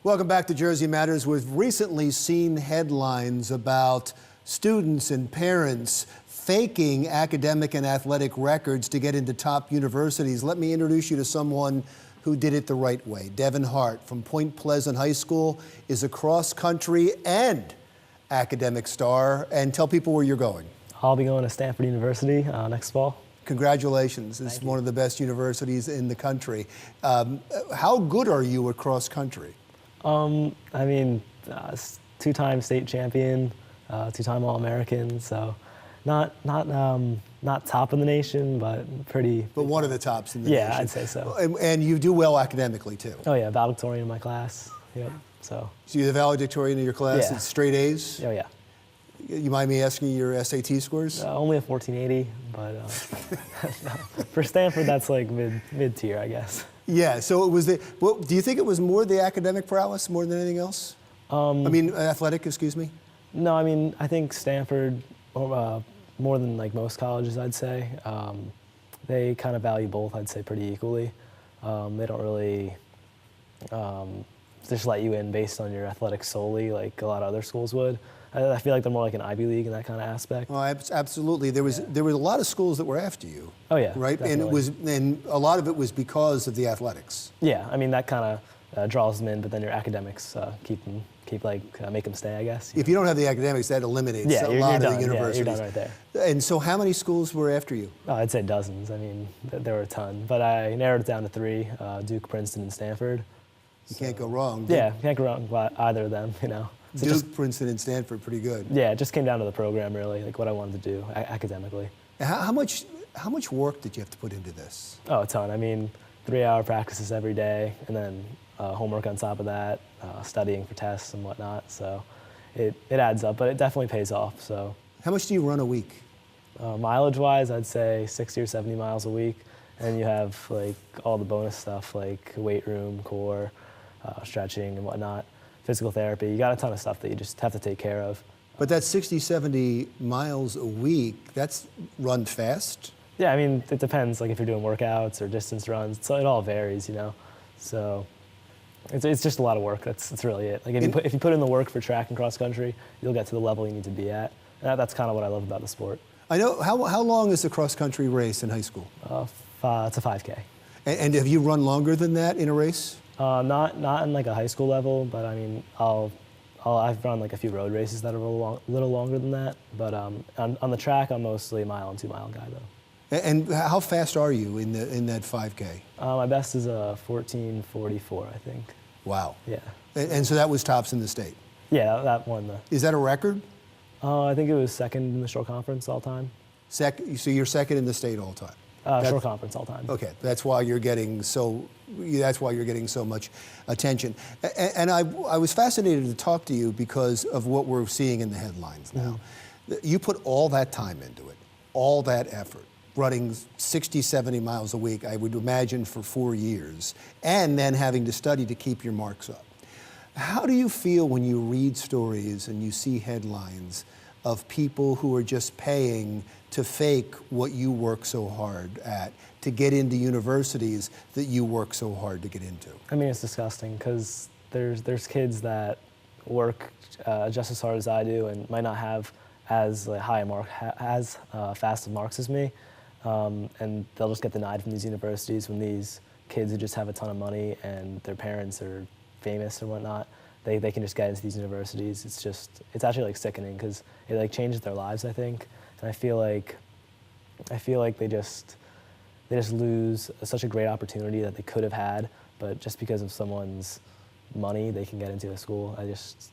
Welcome back to Jersey Matters. We've recently seen headlines about students and parents faking academic and athletic records to get into top universities. Let me introduce you to someone who did it the right way. Devin Hart from Point Pleasant High School is a cross-country and academic star. And tell people where you're going. I'll be going to Stanford University next fall. Congratulations. It's one of the best universities in the country. How good are you at cross-country? I mean, two-time state champion, two-time All-American, so not top of the nation, but pretty. But one of the tops in the nation. Yeah, I'd say so. And you do well academically too. Oh yeah, valedictorian in my class. Yep. So you're the valedictorian in your class. Yeah. It's straight A's. Oh yeah. You mind me asking your SAT scores? Only a 1480, but for Stanford, that's like mid-tier, I guess. Yeah, so it was the, well, do you think it was more the academic prowess more than anything else? I mean, athletic, excuse me? No, I mean, I think Stanford, more than like most colleges, I'd say, they kind of value both, I'd say, pretty equally. They don't really just let you in based on your athletics solely like a lot of other schools would. I feel like they're more like an Ivy League in that kind of aspect. Well, absolutely. There were a lot of schools that were after you. Oh yeah, right. Definitely. And a lot of it was because of the athletics. Yeah, I mean that kind of draws them in, but then your academics make them stay, I guess. If you don't have the academics, that eliminates a lot of the universities. Yeah, you're done right there. And so, how many schools were after you? Oh, I'd say dozens. I mean, there were a ton, but I narrowed it down to three: Duke, Princeton, and Stanford. You can't go wrong. Yeah, can't go wrong with either of them, you know. So Duke, Princeton, and Stanford, pretty good. Yeah, it just came down to the program, really, like what I wanted to do academically. How much work did you have to put into this? Oh, a ton. I mean, 3-hour practices every day, and then homework on top of that, studying for tests and whatnot. So it adds up, but it definitely pays off. So. How much do you run a week? Mileage-wise, I'd say 60 or 70 miles a week, and you have like all the bonus stuff like weight room, core, stretching and whatnot. Physical therapy, you got a ton of stuff that you just have to take care of. But that 60, 70 miles a week, that's run fast? Yeah, I mean, it depends, like if you're doing workouts or distance runs, so it all varies, you know? So it's just a lot of work, that's really it. Like if you put in the work for track and cross country, you'll get to the level you need to be at. And that's kind of what I love about the sport. I know, how long is the cross country race in high school? It's a 5K. And have you run longer than that in a race? Not in like a high school level, but I mean, I've run like a few road races that are a little longer than that. But on the track, I'm mostly a 1 and 2 mile guy though. And how fast are you in that 5K? My best is a 14:44, I think. Wow. Yeah. And so that was tops in the state? Yeah, that won the. Is that a record? I think it was second in the short conference all time. So you're second in the state all time? Short conference all time. Okay, that's why you're getting so much attention. And I was fascinated to talk to you because of what we're seeing in the headlines now. Mm-hmm. You put all that time into it, all that effort, running 60, 70 miles a week, I would imagine for 4 years, and then having to study to keep your marks up. How do you feel when you read stories and you see headlines of people who are just paying to fake what you work so hard at, to get into universities that you work so hard to get into? I mean, it's disgusting because there's kids that work just as hard as I do and might not have as fast of marks as me, and they'll just get denied from these universities when these kids who just have a ton of money and their parents are famous or whatnot, they can just get into these universities. It's actually like sickening because it like changes their lives, I think. And I feel like they just lose such a great opportunity that they could have had, but just because of someone's money, they can get into a school. It's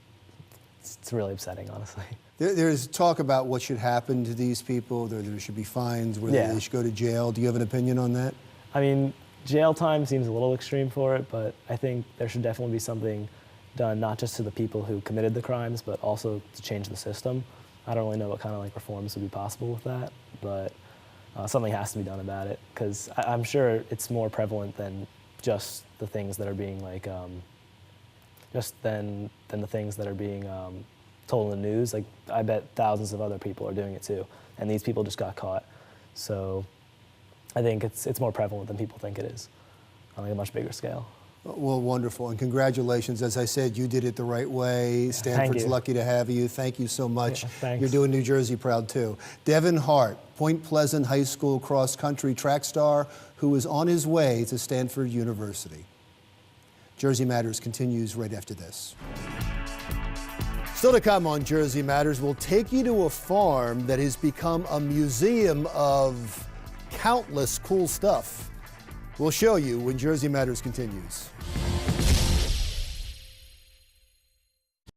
really upsetting, honestly. There's talk about what should happen to these people. There should be fines, whether they should go to jail. Do you have an opinion on that? I mean, jail time seems a little extreme for it, but I think there should definitely be something done, not just to the people who committed the crimes, but also to change the system. I don't really know what kind of like reforms would be possible with that, but something has to be done about it because I'm sure it's more prevalent than just the things that are being like, than the things that are being told in the news. Like I bet thousands of other people are doing it too, and these people just got caught. So I think it's more prevalent than people think it is on like a much bigger scale. Well, wonderful, and congratulations. As I said, you did it the right way. Stanford's you. lucky to have you. Thank you so much. Yeah, thanks. You're doing New Jersey proud, too. Devin Hart, Point Pleasant High School cross-country track star who is on his way to Stanford University. Jersey Matters continues right after this. Still to come on Jersey Matters, we'll take you to a farm that has become a museum of countless cool stuff. We'll show you when Jersey Matters continues.